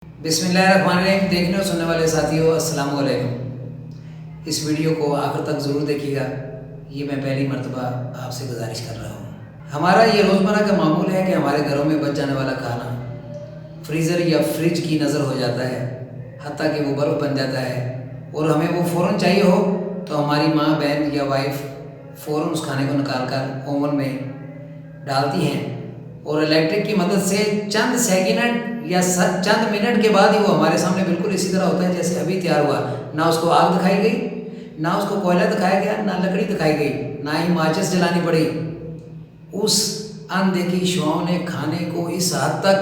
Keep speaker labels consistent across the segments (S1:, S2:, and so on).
S1: बिस्मिल्लाहिर्रहमानिर्रहीम। देखने और सुनने वाले साथियों अस्सलाम वालेकुम। इस वीडियो को आखिर तक ज़रूर देखिएगा, ये मैं पहली मर्तबा आपसे गुजारिश कर रहा हूँ। हमारा ये रोज़मर्रा का मामूल है कि हमारे घरों में बच जाने वाला खाना फ्रीज़र या फ्रिज की नज़र हो जाता है, हत्ता कि वो बर्फ़ बन जाता है और हमें वो फ़ौरन चाहिए हो तो हमारी माँ, बहन या वाइफ फ़ौरन उस खाने को निकाल कर ओवन में डालती हैं और इलेक्ट्रिक की मदद से चंद सेकंड या चंद मिनट के बाद ही वो हमारे सामने बिल्कुल इसी तरह होता है जैसे अभी तैयार हुआ। ना उसको आग दिखाई गई, ना उसको कोयला दिखाया गया, ना लकड़ी दिखाई गई, ना ही माचिस जलानी पड़ी। उस अनदेखी शुआओं ने खाने को इस हद तक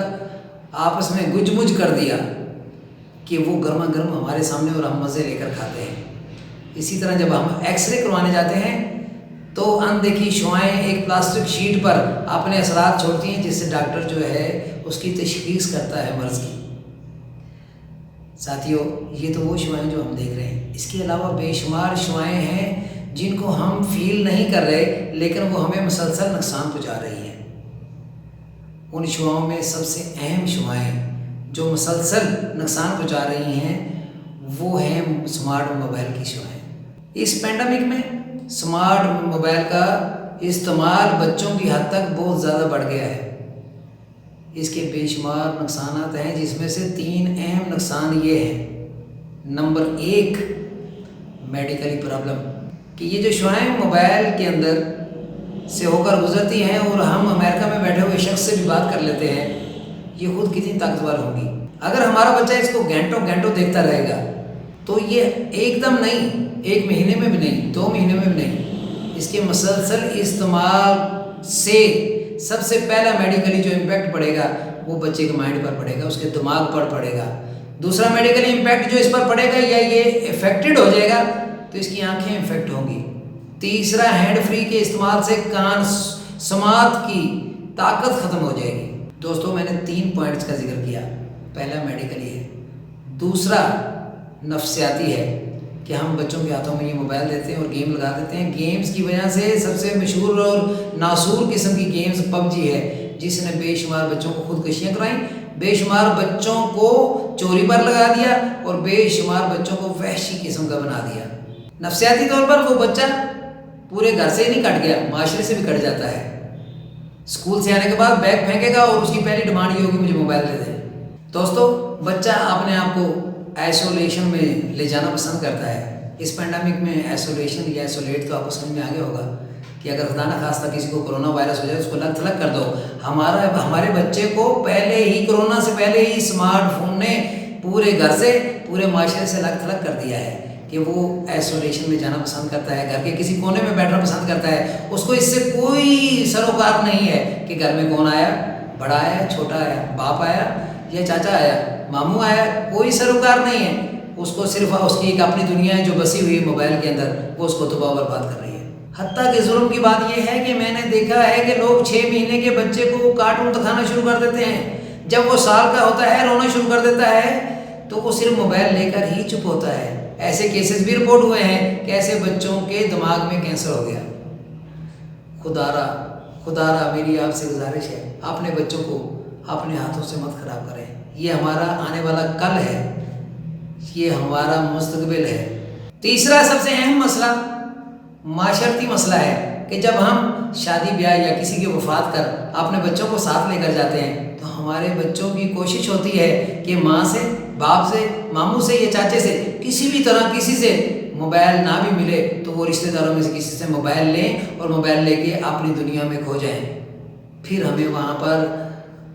S1: आपस में गुजमुज कर दिया कि वो गर्मा गर्म हमारे सामने और हम मज़े लेकर खाते हैं। इसी तरह जब हम एक्सरे करवाने जाते हैं तो अनदेखी शुआएँ एक प्लास्टिक शीट पर अपने असरात छोड़ती हैं, जिससे डॉक्टर जो है उसकी तशखीस करता है मर्ज़ की। साथियों, ये तो वो शुआएँ जो हम देख रहे हैं। इसके अलावा बेशुमार शुआएँ हैं जिनको हम फील नहीं कर रहे, लेकिन वो हमें मुसलसल नुकसान पहुँचा रही हैं। उन शुआओं में सबसे अहम शुआएँ जो मुसलसल नुकसान पहुँचा रही हैं वो हैं स्मार्ट मोबाइल की शुआएँ। इस पेंडेमिक में स्मार्ट मोबाइल का इस्तेमाल बच्चों की हद तक बहुत ज़्यादा बढ़ गया है। इसके बेशुमार नुकसानात हैं, जिसमें से 3 अहम नुकसान ये हैं। नंबर 1, मेडिकली प्रॉब्लम, कि ये जो शुआएँ मोबाइल के अंदर से होकर गुजरती हैं और हम अमेरिका में बैठे हुए शख्स से भी बात कर लेते हैं, ये खुद कितनी ताकतवर होंगी। अगर हमारा बच्चा इसको घंटों घंटों देखता रहेगा तो ये एकदम नहीं, 1 महीने में भी नहीं, 2 महीने में भी नहीं, इसके मुसलसल इस्तेमाल से सबसे पहला मेडिकली जो इम्पैक्ट पड़ेगा वो बच्चे के माइंड पर पड़ेगा, उसके दिमाग पर पड़ेगा। दूसरा मेडिकली इम्पैक्ट जो इस पर पड़ेगा या ये इफेक्टेड हो जाएगा तो इसकी आंखें इफेक्ट होंगी। तीसरा, हैंड फ्री के इस्तेमाल से कान समात की ताकत ख़त्म हो जाएगी। दोस्तों, मैंने 3 पॉइंट्स का जिक्र किया। पहला मेडिकली है, दूसरा नफ्सियाती है कि हम बच्चों के हाथों में ये मोबाइल देते हैं और गेम लगा देते हैं। गेम्स की वजह से सबसे मशहूर और नासूर किस्म की गेम्स पबजी है, जिसने बेशुमार बच्चों को खुदकुशियाँ कराई, बेशुमार बच्चों को चोरी पर लगा दिया और बेशुमार बच्चों को वहशी किस्म का बना दिया। नफ्सियाती तौर पर वो बच्चा पूरे घर से ही नहीं कट गया, माशरे से भी कट जाता है। स्कूल से आने के बाद बैग फेंकेगा और उसकी पहली डिमांड ये होगी मुझे मोबाइल दे दें। दोस्तों, बच्चा अपने आप को आइसोलेशन में ले जाना पसंद करता है। इस पेंडेमिक में आइसोलेशन या आइसोलेट तो आपको समझ में आ गया होगा कि अगर खुदा न खास्ता किसी को कोरोना वायरस हो जाए उसको लत थलग कर दो। हमारे बच्चे को पहले ही कोरोना से पहले ही स्मार्टफोन ने पूरे घर से, पूरे माशरे से लत थलग कर दिया है कि वो आइसोलेशन में जाना पसंद करता है, घर के किसी कोने में बैठना पसंद करता है। उसको इससे कोई सरोकार नहीं है कि घर में कौन आया, बड़ा आया, छोटा आया, बाप आया या चाचा आया, मामू आया, कोई सरोकार नहीं है। उसको सिर्फ उसकी एक अपनी दुनिया है जो बसी हुई है मोबाइल के अंदर, वो उसको तबाह बर्बाद कर रही है। हत्ता कि जुल्म की बात यह है कि मैंने देखा है कि लोग 6 महीने के बच्चे को कार्टून दिखाना शुरू कर देते हैं। जब वो साल का होता है, रोना शुरू कर देता है, तो वो सिर्फ मोबाइल लेकर ही चुप होता है। ऐसे केसेस भी रिपोर्ट हुए हैं कि ऐसे बच्चों के दिमाग में कैंसर हो गया। खुदारा मेरी आपसे गुजारिश है, अपने बच्चों को अपने हाथों से मत खराब करें। ये हमारा आने वाला कल है, ये हमारा मुस्तकबिल है। तीसरा सबसे अहम मसला माशरती मसला है कि जब हम शादी ब्याह या किसी की वफात कर अपने बच्चों को साथ लेकर जाते हैं तो हमारे बच्चों की कोशिश होती है कि माँ से, बाप से, मामू से या चाचे से किसी भी तरह किसी से मोबाइल ना भी मिले तो वो रिश्तेदारों में से किसी से मोबाइल लें और मोबाइल लेके अपनी दुनिया में खो जाएं। फिर हमें वहाँ पर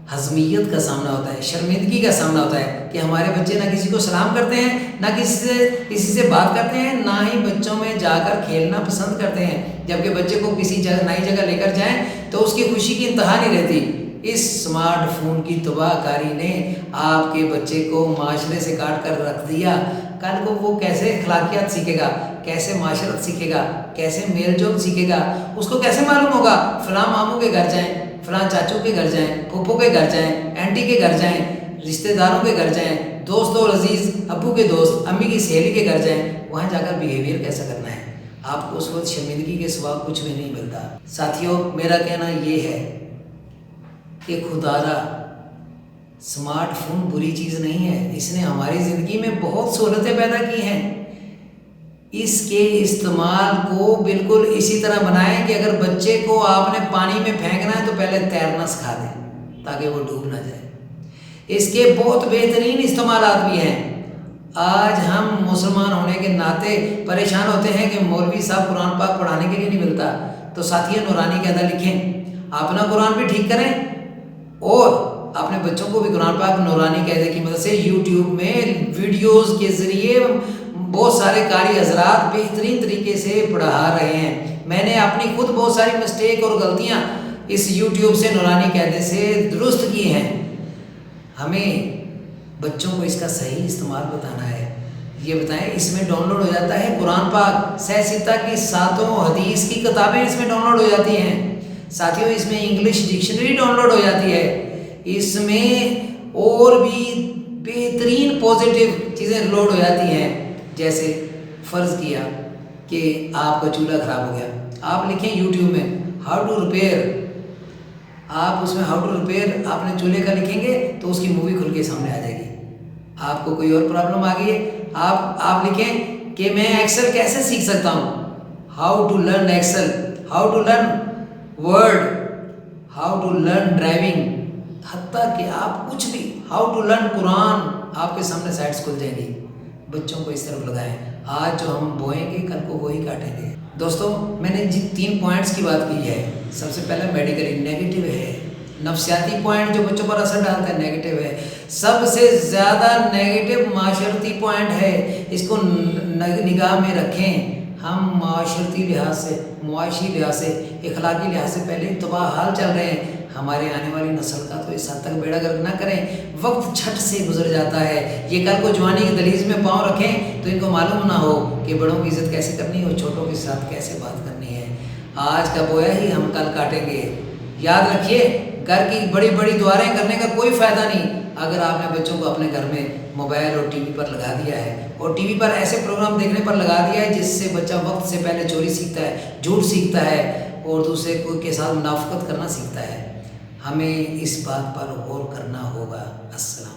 S1: हज़मियत का सामना होता है, शर्मिंदगी का सामना होता है कि हमारे बच्चे ना किसी को सलाम करते हैं, ना किसी से बात करते हैं, ना ही बच्चों में जाकर खेलना पसंद करते हैं। जबकि बच्चे को किसी नई जगह लेकर जाएं तो उसकी खुशी की इंतहा नहीं रहती। इस स्मार्टफोन की तबाहकारी ने आपके बच्चे को माशरे से काट कर रख दिया। कल को वो कैसे अखलाकियात सीखेगा, कैसे माशरत सीखेगा, कैसे मेलजोल सीखेगा? उसको कैसे मालूम होगा फलां मामू के घर जाएं, फलां चाचू के घर जाएं, फूफो के घर जाएं, आंटी के घर जाएं, रिश्तेदारों के घर जाएं, दोस्त और अजीज़, अब्बू के दोस्त, अम्मी की सहेली के घर जाएं। वहाँ जाकर बिहेवियर कैसा करना है? आपको उस वक्त शर्मिंदगी के सिवा कुछ भी नहीं मिलता। साथियों, मेरा कहना ये है कि खुदारा स्मार्ट फ़ोन बुरी चीज़ नहीं है, इसने हमारी ज़िंदगी में बहुत सहूलतें पैदा की हैं। इसके इस्तेमाल को बिल्कुल इसी तरह बनाएं कि अगर बच्चे को आपने पानी में फेंकना है तो पहले तैरना सिखा दें ताकि वो डूब ना जाए। इसके बहुत बेहतरीन इस्तेमालात भी हैं। आज हम मुसलमान होने के नाते परेशान होते हैं कि मौलवी साहब कुरान पाक पढ़ाने के लिए नहीं मिलता, तो साथिया नूरानी कायदा लिखें, अपना कुरान भी ठीक करें और अपने बच्चों को भी कुरान पाक नूरानी कायदे की मदद से यूट्यूब में वीडियोस के ज़रिए बहुत सारे कारी हजरात बेहतरीन तरीके से पढ़ा रहे हैं। मैंने अपनी खुद बहुत सारी मिस्टेक और गलतियाँ इस यूट्यूब से नूरानी कायदे से दुरुस्त की हैं। हमें बच्चों को इसका सही इस्तेमाल बताना है। ये बताएं, इसमें डाउनलोड हो जाता है कुरान पाक सहसिता की 7 हदीस की किताबें इसमें डाउनलोड हो जाती हैं। साथियों, इसमें इंग्लिश डिक्शनरी डाउनलोड हो जाती है। इसमें और भी बेहतरीन पॉजिटिव चीज़ें लोड हो जाती हैं। जैसे फ़र्ज़ किया कि आपका चूल्हा ख़राब हो गया, आप लिखें यूट्यूब में हाउ टू रिपेयर, आप उसमें हाउ टू रिपेयर आपने चूल्हे का लिखेंगे तो उसकी मूवी खुल के सामने आ जाएगी। आपको कोई और प्रॉब्लम आ गई है, आप लिखें कि मैं एक्सेल कैसे सीख सकता हूँ, how to learn Excel, how to learn Word, how to learn driving, हत्ता कि आप कुछ भी, हाउ टू लर्न कुरान, आपके सामने साइट्स खुल जाएंगी। बच्चों को इस तरफ लगाएं। आज जो हम बोएंगे कल को वही काटेंगे। दोस्तों, मैंने जिन 3 पॉइंट्स की बात की है, सबसे पहले मेडिकली नेगेटिव है, नफ्सियाती पॉइंट जो बच्चों पर असर डालता है नेगेटिव है, सबसे ज़्यादा नेगेटिव माशरती पॉइंट है। इसको निगाह में रखें। हम माशरती लिहाज से, मुआशी लिहाज से, इखलाकी लिहाज से पहले तबाह हाल चल रहे हैं। हमारे आने वाली नस्ल का तो इस हद तक बेड़ा गर्क ना करें। वक्त झट से गुजर जाता है। ये कल को जवानी की दहलीज में पाँव रखें तो इनको मालूम ना हो कि बड़ों की इज्जत कैसे करनी है और छोटों के साथ कैसे बात करनी है। आज का बोया ही हम कल काटेंगे। याद रखिए, घर की बड़ी बड़ी दुआएं करने का कोई फ़ायदा नहीं अगर आपने बच्चों को अपने घर में मोबाइल और टीवी पर लगा दिया है, और टीवी पर ऐसे प्रोग्राम देखने पर लगा दिया है जिससे बच्चा वक्त से पहले चोरी सीखता है, झूठ सीखता है और दूसरे के साथ मुनाफकत करना सीखता है। हमें इस बात पर गौर करना होगा। अस्सलाम।